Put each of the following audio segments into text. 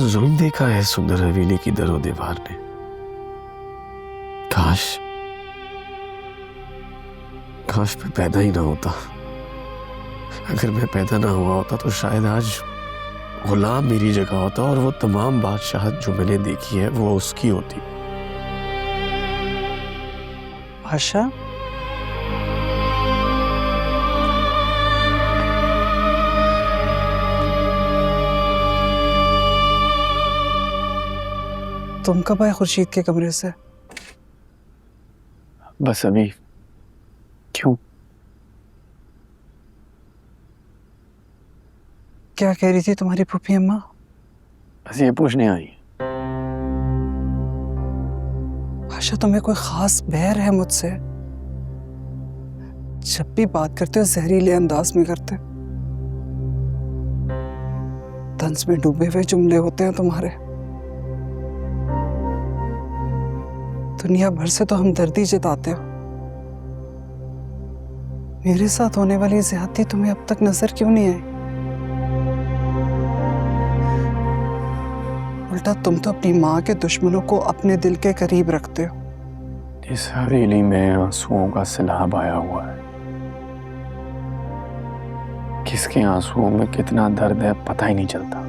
जुल्म देखा है सुंदर हवेली की दरो दीवार ने। काश काश मैं पैदा ही ना होता। अगर मैं पैदा ना हुआ होता तो शायद आज गुलाम मेरी जगह होता और वो तमाम बादशाहत जो मैंने देखी है वो उसकी होती। आशा, तुम कब आए खुर्शीद के कमरे से? बस अभी। क्यों? क्या कह रही थी तुम्हारी फूफी अम्मा? बस ये पूछने आई। आशा, तुम्हें कोई खास बैर है मुझसे? जब भी बात करते हो जहरीले अंदाज में करते, तंज में डूबे हुए जुमले होते हैं तुम्हारे। दुनिया भर से तो हमदर्दी जताते हो, मेरे साथ होने वाली ज्यादती तुम्हें अब तक नजर क्यों नहीं आई? उल्टा तुम तो अपनी माँ के दुश्मनों को अपने दिल के करीब रखते हो। इस हवेली में आंसुओं का सैलाब आया हुआ है। किसके आंसुओं में कितना दर्द है पता ही नहीं चलता।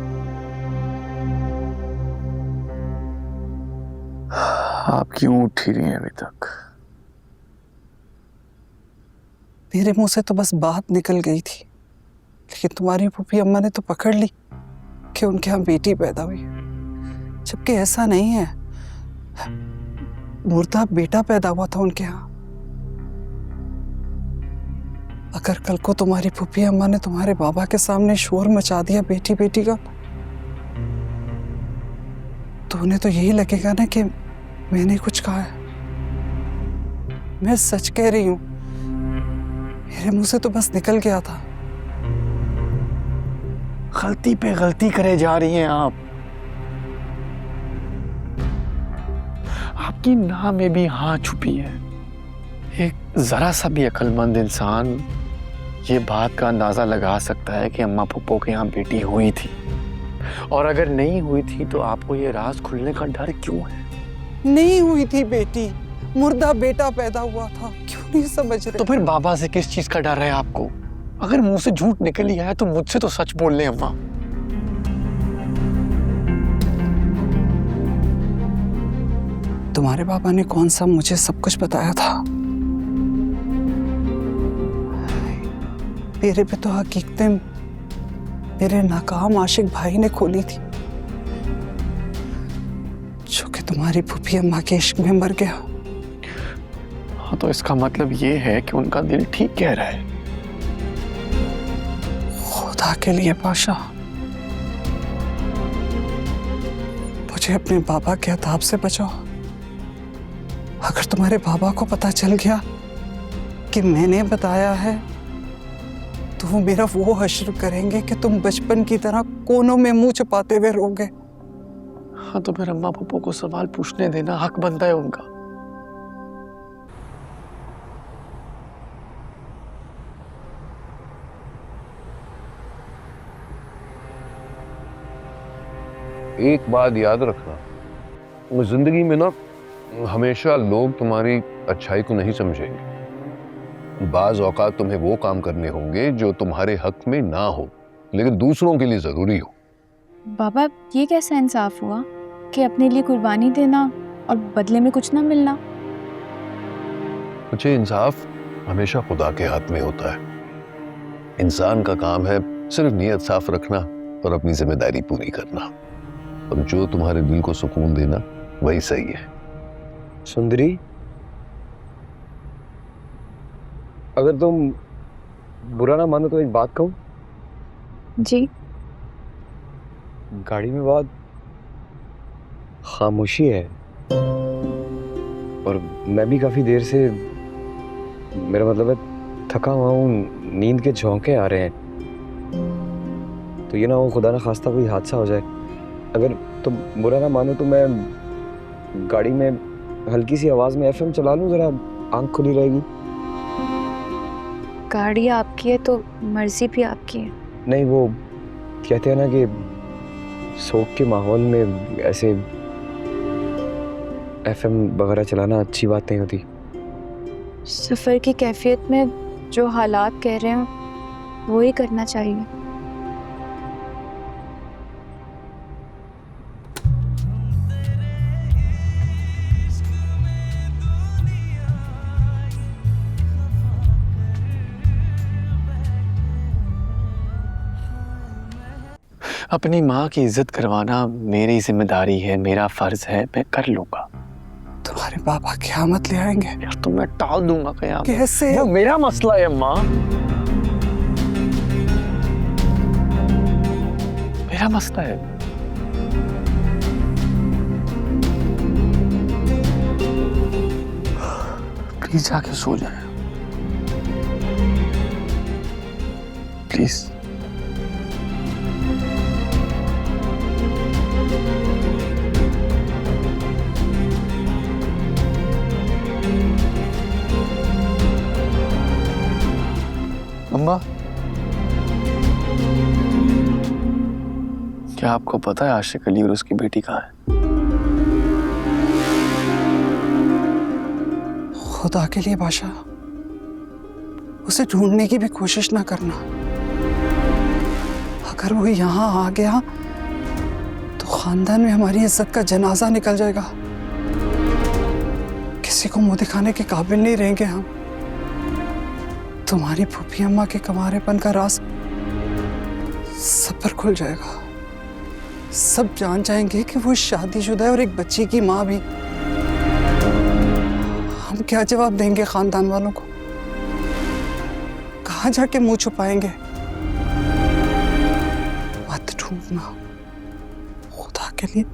आप क्यों उठ ही रही हैं अभी तक? मेरे मुंह से तो बस बात निकल गई थी, लेकिन तुम्हारी फूफी अम्मा ने तो पकड़ ली कि उनके यहाँ बेटी पैदा हुई, जबकि ऐसा नहीं है। मुर्दा बेटा पैदा हुआ था उनके यहाँ। अगर कल को तुम्हारी फूफी अम्मा ने तुम्हारे बाबा के सामने शोर मचा दिया बेटी बेटी का, तो उन्हें तो यही लगेगा ना कि मैंने कुछ कहा है। मैं सच कह रही हूं, मेरे मुंह से तो बस निकल गया था। गलती पे गलती करे जा रही हैं आप। आपकी नाम में भी हाँ छुपी है। एक जरा सा भी अक्लमंद इंसान ये बात का अंदाजा लगा सकता है कि अम्मा पप्पो के यहाँ बेटी हुई थी, और अगर नहीं हुई थी तो आपको ये राज खुलने का डर क्यों है? नहीं हुई थी बेटी, मुर्दा बेटा पैदा हुआ था। क्यों नहीं समझ रहे? तो फिर बाबा से किस चीज का डर है आपको? अगर मुंह से झूठ निकल ही आया तो मुझसे तो सच बोल लें अम्मा। तुम्हारे बाबा ने कौन सा मुझे सब कुछ बताया था? मेरे पे तो हकीकतें मेरे नाकाम आशिक भाई ने खोली थी, जो कि तुम्हारी फूफी अम्मा के इश्क में मर गया। हाँ, तो इसका मतलब ये है कि उनका दिल ठीक कह रहा है। खुदा के लिए पाशा, मुझे अपने बाबा के अताब से बचाओ। अगर तुम्हारे बाबा को पता चल गया कि मैंने बताया है, तो वो मेरा वो हश्र करेंगे कि तुम बचपन की तरह कोनों में मुंह छुपाते हुए रोगे। हाँ, तो फिर अम्मा पप्पो को सवाल पूछने देना, हक बनता है उनका। एक बात याद रखना, जिंदगी में ना हमेशा लोग तुम्हारी अच्छाई को नहीं समझेंगे। बाज औकात तुम्हें वो काम करने होंगे जो तुम्हारे हक में ना हो, लेकिन दूसरों के लिए जरूरी हो। बाबा, ये कैसा इंसाफ हुआ कि अपने लिए कुर्बानी देना और बदले में कुछ ना मिलना? मुझे इंसाफ हमेशा खुदा के हाथ में होता है। इंसान का काम है सिर्फ नीयत साफ रखना और अपनी जिम्मेदारी पूरी करना, और जो तुम्हारे दिल को सुकून देना वही सही है। सुंदरी, अगर तुम बुरा ना मानो तो एक बात कहूं? जी। गाड़ी में बहुत खामोशी है, और मैं भी काफी देर से, मेरा मतलब है थका हुआ हूँ, नींद के झोंके आ रहे हैं। तो ये ना हो खुदा ना खास्ता कोई हादसा हो जाए। अगर तुम बुरा ना मानो तो मैं गाड़ी में हल्की सी आवाज में एफएम चला लूं, जरा आंख खुली रहेगी। गाड़ी आपकी है तो मर्जी भी आपकी है। नहीं, वो कहते हैं ना कि शौक के माहौल में ऐसे एफएम वगैरह चलाना अच्छी बात नहीं होती। सफ़र की कैफियत में जो हालात कह रहे हैं वो ही करना चाहिए। अपनी माँ की इज्जत करवाना मेरी जिम्मेदारी है, मेरा फर्ज है, मैं कर लूंगा। तुम्हारे पापा क़यामत ले आएंगे। यार तो मैं टाल दूंगा क़यामत। कैसे? वो मेरा मसला है माँ, मेरा मसला है। प्लीज जाके सो जाए प्लीज। अम्मा, क्या आपको पता है आशिक अली और उसकी बेटी कहाँ है? खुदा के लिए बादशाह, उसे ढूंढने की भी कोशिश ना करना। अगर वो यहाँ आ गया तो खानदान में हमारी इज्जत का जनाजा निकल जाएगा। किसी को मुंह दिखाने के काबिल नहीं रहेंगे हम। तुम्हारी फूफी अम्मा के कमारेपन का राज सब पर खुल जाएगा। सब जान जाएंगे कि वो शादीशुदा है और एक बच्ची की माँ भी। हम क्या जवाब देंगे खानदान वालों को? कहाँ जाके मुंह छुपाएंगे? मत ढूंढना खुदा के लिए।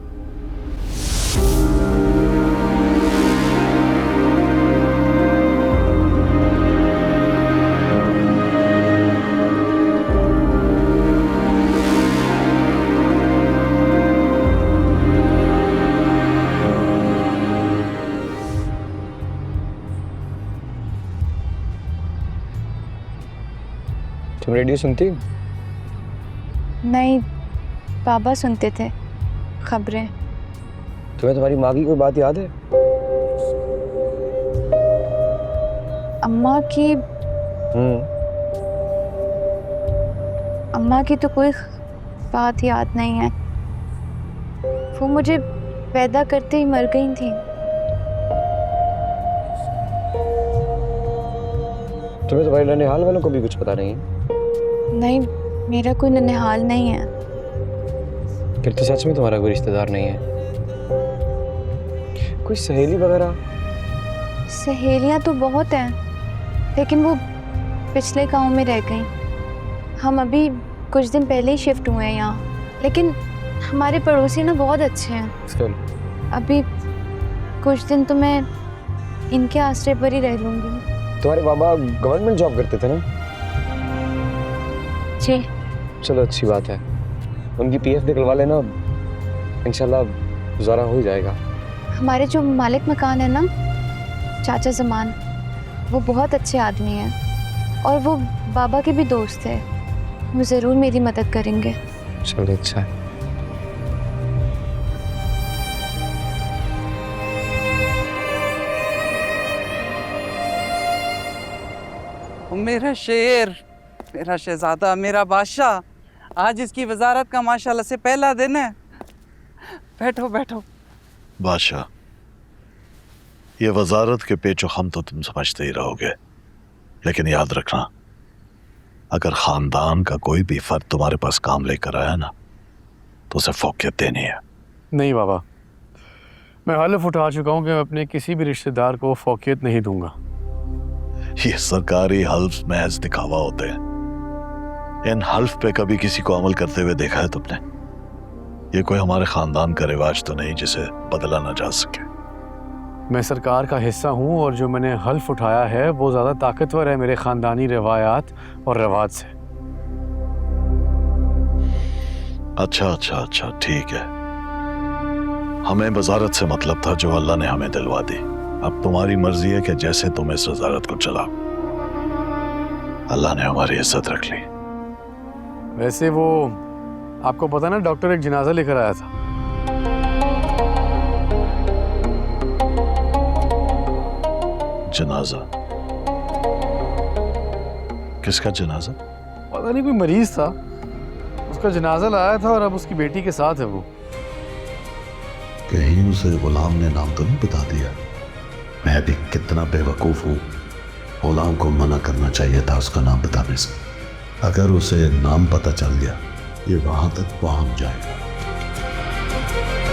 तुम रेडियो सुनती हो? नहीं, पापा सुनते थे खबरें। तुम्हें तुम्हारी माँ की कोई बात याद है? अम्मा की तो कोई बात याद नहीं है। वो मुझे पैदा करते ही मर गई थी। तुम्हें तुम्हारे ननिहाल वालों को भी कुछ पता नहीं है? नहीं, मेरा कोई ननिहाल नहीं है। फिर तो सच में तुम्हारा कोई रिश्तेदार नहीं है? कोई सहेली वगैरह? सहेलियां तो बहुत हैं, लेकिन वो पिछले गांव में रह गई। हम अभी कुछ दिन पहले ही शिफ्ट हुए हैं यहाँ, लेकिन हमारे पड़ोसी ना बहुत अच्छे हैं। चल। अभी कुछ दिन तो मैं इनके आश्रय पर ही रह लूँगी। तुम्हारे बाबा गवर्नमेंट जॉब करते थे ना? जी। चलो अच्छी बात है। उनकी पीएफ निकलवा लेना, इंशाल्लाह गुजारा हो जाएगा। हमारे जो मालिक मकान है ना, चाचा जमान, वो बहुत अच्छे आदमी हैं और वो बाबा के भी दोस्त है। वो ज़रूर मेरी मदद करेंगे। चलो अच्छा है। मेरा शेर, मेरा शहजादा, मेरा बादशाह, आज इसकी वजारत का माशाल्लाह से पहला दिन है। बैठो बैठो। बादशाह, ये वजारत के पेचो खम तो तुम समझते ही रहोगे, लेकिन याद रखना, अगर खानदान का कोई भी फर्द तुम्हारे पास काम लेकर आया ना, तो उसे फौकियत देनी है। नहीं बाबा, मैं हल्फ उठा चुका हूँ कि मैं अपने किसी भी रिश्तेदार को फौकियत नहीं दूंगा। ये सरकारी हल्फ महज दिखावा होते हैं। इन हल्फ पे कभी किसी को अमल करते हुए देखा है तुमने? ये कोई हमारे खानदान का रिवाज तो नहीं जिसे बदला ना जा सके। मैं सरकार का हिस्सा हूँ और जो मैंने हल्फ उठाया है वो ज़्यादा ताकतवर है मेरे ख़ानदानी रवायात और रवाज से। अच्छा, ठीक है। हमें वजारत से मतलब था जो अल्लाह ने हमें दिलवा दी। अब तुम्हारी मर्जी है कि जैसे तुम इस वजारत को चलाओ। अल्लाह ने हमारी इज्जत रख ली। वैसे वो आपको पता ना, डॉक्टर एक जनाजा लेकर आया था। जनाजा? किसका जनाजा? पता नहीं, कोई मरीज था, उसका जनाजा लाया था और अब उसकी बेटी के साथ है वो। कहीं उसे गुलाम ने नाम तो नहीं बता दिया? मैं भी कितना बेवकूफ हूं, गुलाम को मना करना चाहिए था उसका नाम बताने से। अगर उसे नाम पता चल गया, ये वहां तक पहुंच जाएगा।